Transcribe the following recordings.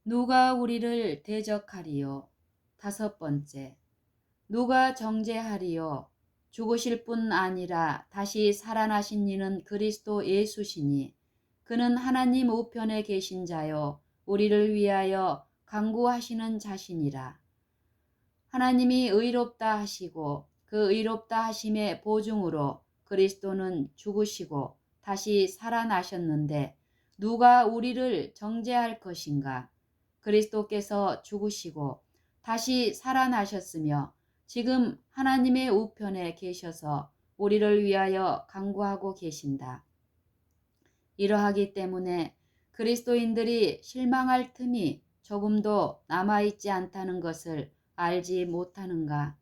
누가 우리를 대적하리요? 다섯 번째, 누가 정죄하리요? 죽으실 뿐 아니라 다시 살아나신 이는 그리스도 예수시니 그는 하나님 우편에 계신 자요 우리를 위하여 간구하시는 자시니라. 하나님이 의롭다 하시고 그 의롭다 하심의 보증으로 그리스도는 죽으시고 다시 살아나셨는데 누가 우리를 정죄할 것인가? 그리스도께서 죽으시고 다시 살아나셨으며 지금 하나님의 우편에 계셔서 우리를 위하여 간구하고 계신다. 이러하기 때문에 그리스도인들이 실망할 틈이 조금도 남아있지 않다는 것을 알지 못하는가?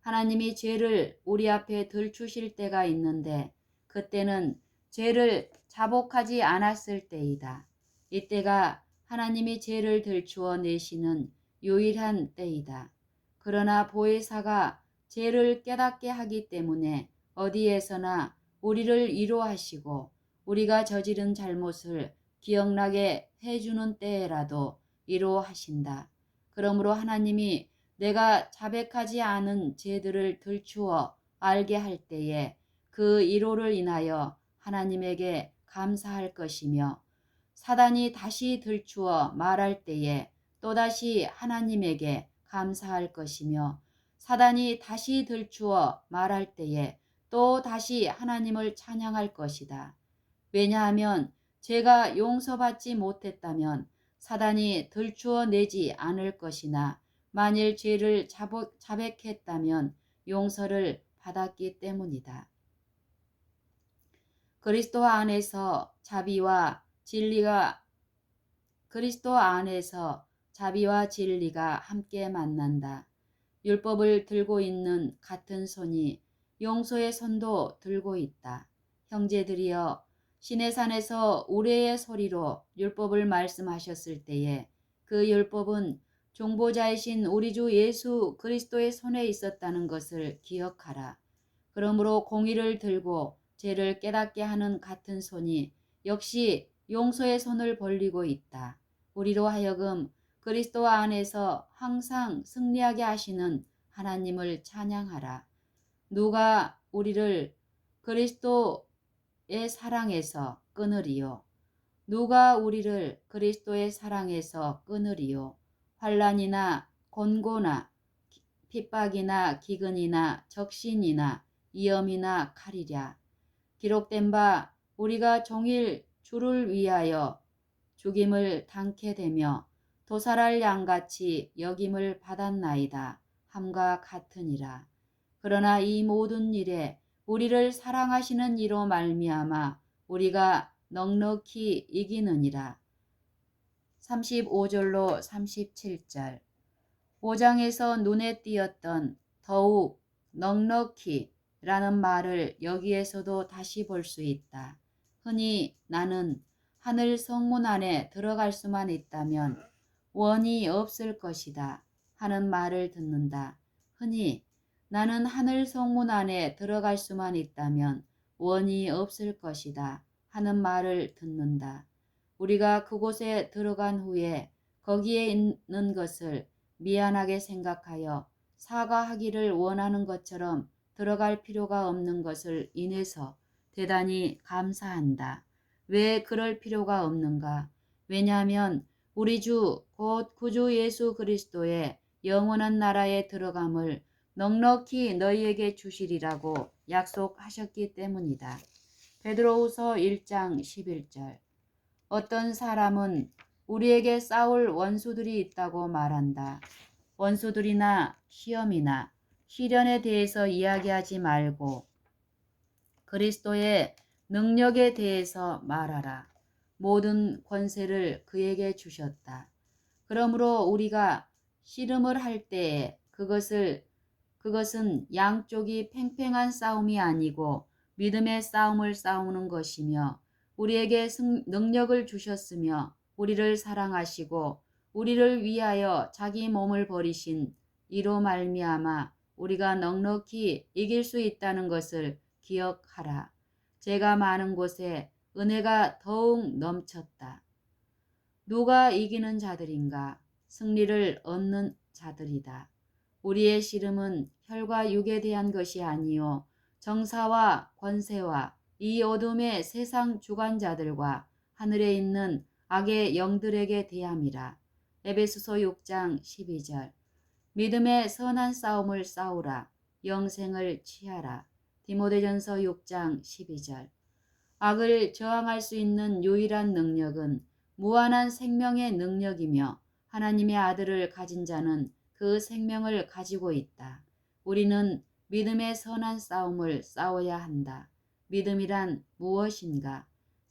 하나님이 죄를 우리 앞에 들추실 때가 있는데 그때는 죄를 자복하지 않았을 때이다. 이때가 하나님이 죄를 들추어 내시는 유일한 때이다. 그러나 보혜사가 죄를 깨닫게 하기 때문에 어디에서나 우리를 위로하시고 우리가 저지른 잘못을 기억나게 해주는 때라도 위로하신다. 그러므로 하나님이 내가 자백하지 않은 죄들을 들추어 알게 할 때에 그 위로를 인하여 하나님에게 감사할 것이며 사단이 다시 들추어 말할 때에 또다시 하나님에게 감사할 것이며 사단이 다시 들추어 말할 때에 또 다시 하나님을 찬양할 것이다. 왜냐하면 죄가 용서받지 못했다면 사단이 들추어 내지 않을 것이나 만일 죄를 자백했다면 용서를 받았기 때문이다. 그리스도 안에서 자비와 진리가 함께 만난다. 율법을 들고 있는 같은 손이 용서의 손도 들고 있다. 형제들이여, 시내산에서 우레의 소리로 율법을 말씀하셨을 때에 그 율법은 종보자이신 우리 주 예수 그리스도의 손에 있었다는 것을 기억하라. 그러므로 공의를 들고 죄를 깨닫게 하는 같은 손이 역시 용서의 손을 벌리고 있다. 우리로 하여금 그리스도 안에서 항상 승리하게 하시는 하나님을 찬양하라. 누가 우리를 그리스도의 사랑에서 끊으리요? 누가 우리를 그리스도의 사랑에서 끊으리요? 환난이나 곤고나 핍박이나 기근이나 적신이나 위험이나 칼이랴. 기록된 바 우리가 종일 주를 위하여 죽임을 당케 되며 도살할 양같이 여김을 받았나이다 함과 같으니라. 그러나 이 모든 일에 우리를 사랑하시는 이로 말미암아 우리가 넉넉히 이기느니라. 35절로 37절. 5장에서 눈에 띄었던 더욱 넉넉히 라는 말을 여기에서도 다시 볼 수 있다. 흔히 나는 하늘 성문 안에 들어갈 수만 있다면 원이 없을 것이다 하는 말을 듣는다. 흔히 나는 하늘 성문 안에 들어갈 수만 있다면 원이 없을 것이다 하는 말을 듣는다. 우리가 그곳에 들어간 후에 거기에 있는 것을 미안하게 생각하여 사과하기를 원하는 것처럼 들어갈 필요가 없는 것을 인해서 대단히 감사한다. 왜 그럴 필요가 없는가? 왜냐하면 우리 주 곧 구주 예수 그리스도의 영원한 나라에 들어감을 넉넉히 너희에게 주시리라고 약속하셨기 때문이다. 베드로후서 1장 11절. 어떤 사람은 우리에게 싸울 원수들이 있다고 말한다. 원수들이나 시험이나 시련에 대해서 이야기하지 말고 그리스도의 능력에 대해서 말하라. 모든 권세를 그에게 주셨다. 그러므로 우리가 씨름을 할 때에 그것은 양쪽이 팽팽한 싸움이 아니고 믿음의 싸움을 싸우는 것이며 우리에게 능력을 주셨으며 우리를 사랑하시고 우리를 위하여 자기 몸을 버리신 이로 말미암아 우리가 넉넉히 이길 수 있다는 것을 기억하라. 죄가 많은 곳에 은혜가 더욱 넘쳤다. 누가 이기는 자들인가? 승리를 얻는 자들이다. 우리의 씨름은 혈과 육에 대한 것이 아니요 정사와 권세와 이 어둠의 세상 주관자들과 하늘에 있는 악의 영들에게 대함이라. 에베소서 6장 12절. 믿음의 선한 싸움을 싸우라. 영생을 취하라. 디모데전서 6장 12절. 악을 저항할 수 있는 유일한 능력은 무한한 생명의 능력이며 하나님의 아들을 가진 자는 그 생명을 가지고 있다. 우리는 믿음의 선한 싸움을 싸워야 한다. 믿음이란 무엇인가?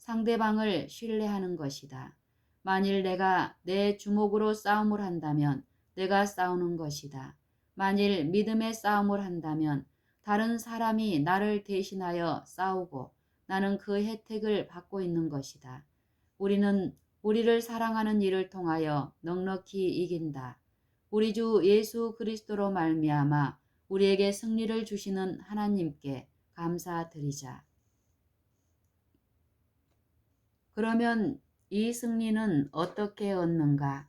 상대방을 신뢰하는 것이다. 만일 내가 내 주먹으로 싸움을 한다면 내가 싸우는 것이다. 만일 믿음의 싸움을 한다면 다른 사람이 나를 대신하여 싸우고 나는 그 혜택을 받고 있는 것이다. 우리는 우리를 사랑하는 이를 통하여 넉넉히 이긴다. 우리 주 예수 그리스도로 말미암아 우리에게 승리를 주시는 하나님께 감사드리자. 그러면 이 승리는 어떻게 얻는가?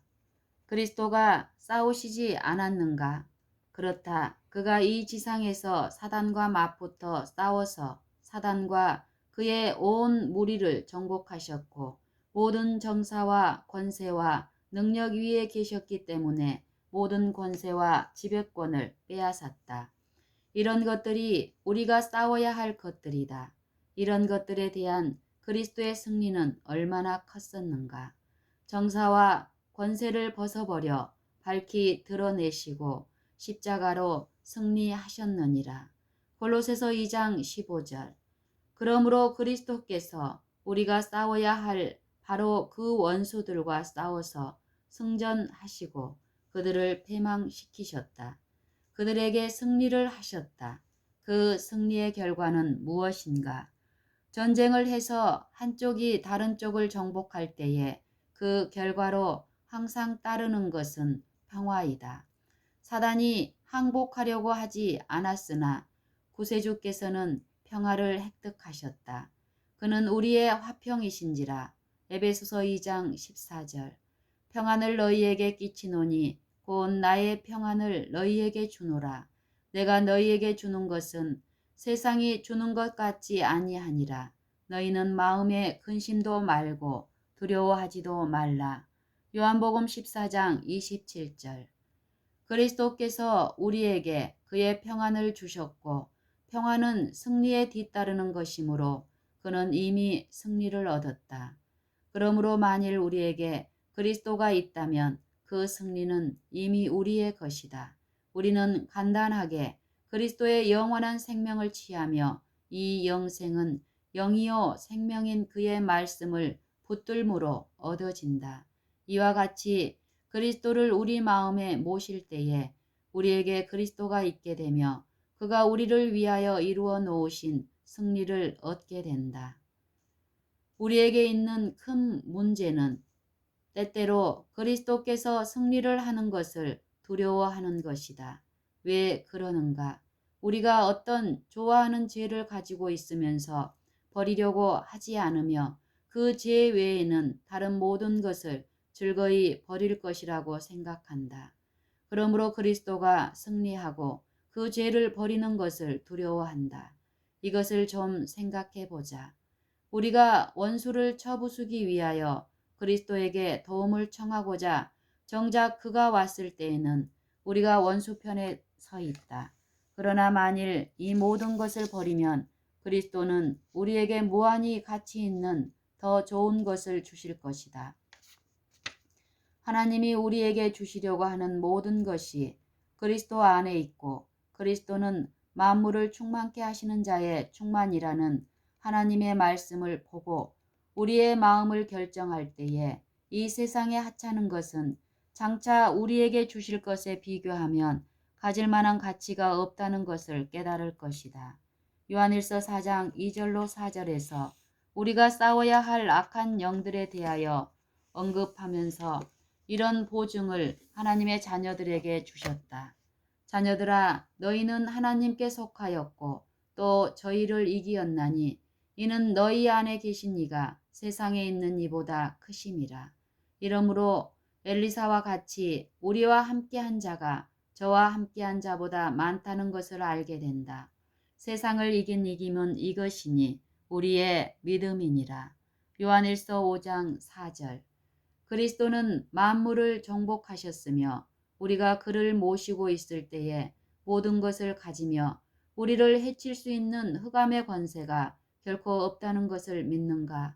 그리스도가 싸우시지 않았는가? 그렇다. 그가 이 지상에서 사단과 맞붙어 싸워서 사단과 그의 온 무리를 정복하셨고 모든 정사와 권세와 능력 위에 계셨기 때문에 모든 권세와 지배권을 빼앗았다. 이런 것들이 우리가 싸워야 할 것들이다. 이런 것들에 대한 그리스도의 승리는 얼마나 컸었는가. 정사와 권세를 벗어버려 밝히 드러내시고 십자가로 승리하셨느니라. 골로새서 2장 15절. 그러므로 그리스도께서 우리가 싸워야 할 바로 그 원수들과 싸워서 승전하시고 그들을 패망시키셨다. 그들에게 승리를 하셨다. 그 승리의 결과는 무엇인가? 전쟁을 해서 한쪽이 다른 쪽을 정복할 때에 그 결과로 항상 따르는 것은 평화이다. 사단이 항복하려고 하지 않았으나 구세주께서는 평화를 획득하셨다. 그는 우리의 화평이신지라. 에베소서 2장 14절. 평안을 너희에게 끼치노니 곧 나의 평안을 너희에게 주노라. 내가 너희에게 주는 것은 세상이 주는 것 같지 아니하니라. 너희는 마음에 근심도 말고 두려워하지도 말라. 요한복음 14장 27절. 그리스도께서 우리에게 그의 평안을 주셨고 평안은 승리에 뒤따르는 것이므로 그는 이미 승리를 얻었다. 그러므로 만일 우리에게 그리스도가 있다면 그 승리는 이미 우리의 것이다. 우리는 간단하게 그리스도의 영원한 생명을 취하며 이 영생은 영이요 생명인 그의 말씀을 붙들므로 얻어진다. 이와 같이 그리스도를 우리 마음에 모실 때에 우리에게 그리스도가 있게 되며 그가 우리를 위하여 이루어 놓으신 승리를 얻게 된다. 우리에게 있는 큰 문제는 때때로 그리스도께서 승리를 하는 것을 두려워하는 것이다. 왜 그러는가? 우리가 어떤 좋아하는 죄를 가지고 있으면서 버리려고 하지 않으며 그 죄 외에는 다른 모든 것을 즐거이 버릴 것이라고 생각한다. 그러므로 그리스도가 승리하고 그 죄를 버리는 것을 두려워한다. 이것을 좀 생각해 보자. 우리가 원수를 쳐부수기 위하여 그리스도에게 도움을 청하고자 정작 그가 왔을 때에는 우리가 원수 편에 서 있다. 그러나 만일 이 모든 것을 버리면 그리스도는 우리에게 무한히 가치 있는 더 좋은 것을 주실 것이다. 하나님이 우리에게 주시려고 하는 모든 것이 그리스도 안에 있고 그리스도는 만물을 충만케 하시는 자의 충만이라는 하나님의 말씀을 보고 우리의 마음을 결정할 때에 이 세상에 하찮은 것은 장차 우리에게 주실 것에 비교하면 가질 만한 가치가 없다는 것을 깨달을 것이다. 요한일서 4장 2절로 4절에서 우리가 싸워야 할 악한 영들에 대하여 언급하면서 이런 보증을 하나님의 자녀들에게 주셨다. 자녀들아, 너희는 하나님께 속하였고 또 저희를 이기었나니 이는 너희 안에 계신 이가 세상에 있는 이보다 크심이라. 이러므로 엘리사와 같이 우리와 함께한 자가 저와 함께한 자보다 많다는 것을 알게 된다. 세상을 이긴 이김은 이것이니 우리의 믿음이니라. 요한일서 5장 4절. 그리스도는 만물을 정복하셨으며 우리가 그를 모시고 있을 때에 모든 것을 가지며 우리를 해칠 수 있는 흑암의 권세가 결코 없다는 것을 믿는가?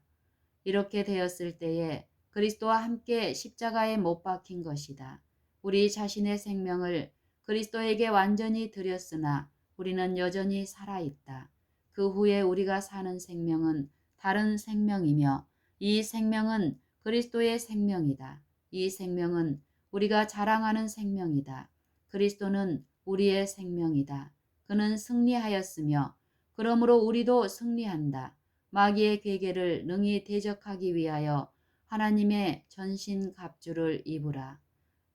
이렇게 되었을 때에 그리스도와 함께 십자가에 못 박힌 것이다. 우리 자신의 생명을 그리스도에게 완전히 드렸으나 우리는 여전히 살아있다. 그 후에 우리가 사는 생명은 다른 생명이며 이 생명은 그리스도의 생명이다. 이 생명은 우리가 자랑하는 생명이다. 그리스도는 우리의 생명이다. 그는 승리하였으며 그러므로 우리도 승리한다. 마귀의 괴계를 능히 대적하기 위하여 하나님의 전신갑주를 입으라.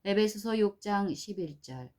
에베소서 6장 11절.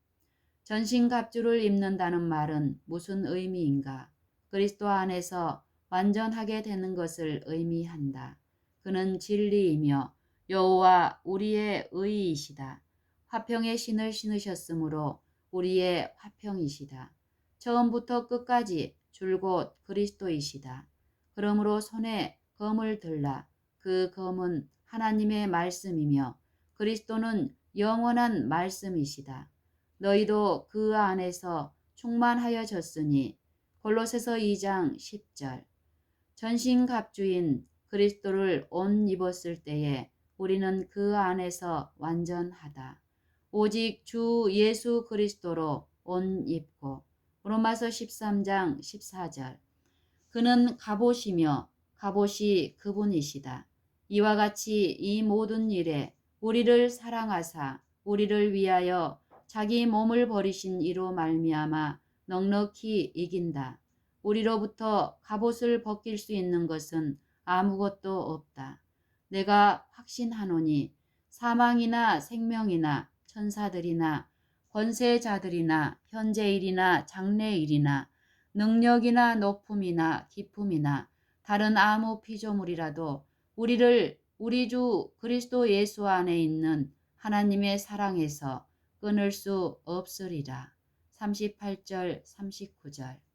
전신갑주를 입는다는 말은 무슨 의미인가? 그리스도 안에서 완전하게 되는 것을 의미한다. 그는 진리이며 여호와 우리의 의이시다. 화평의 신을 신으셨으므로 우리의 화평이시다. 처음부터 끝까지 줄곧 그리스도이시다. 그러므로 손에 검을 들라. 그 검은 하나님의 말씀이며 그리스도는 영원한 말씀이시다. 너희도 그 안에서 충만하여졌으니 골로새서 2장 10절. 전신갑주인 그리스도를 옷 입었을 때에 우리는 그 안에서 완전하다. 오직 주 예수 그리스도로 옷 입고 로마서 13장 14절. 그는 갑옷이며 갑옷이 그분이시다. 이와 같이 이 모든 일에 우리를 사랑하사 우리를 위하여 자기 몸을 버리신 이로 말미암아 넉넉히 이긴다. 우리로부터 갑옷을 벗길 수 있는 것은 아무것도 없다. 내가 확신하노니 사망이나 생명이나 천사들이나 권세자들이나 현재일이나 장래일이나 능력이나 높음이나 기품이나 다른 아무 피조물이라도 우리를 우리 주 그리스도 예수 안에 있는 하나님의 사랑에서 끊을 수 없으리라. 38절 39절.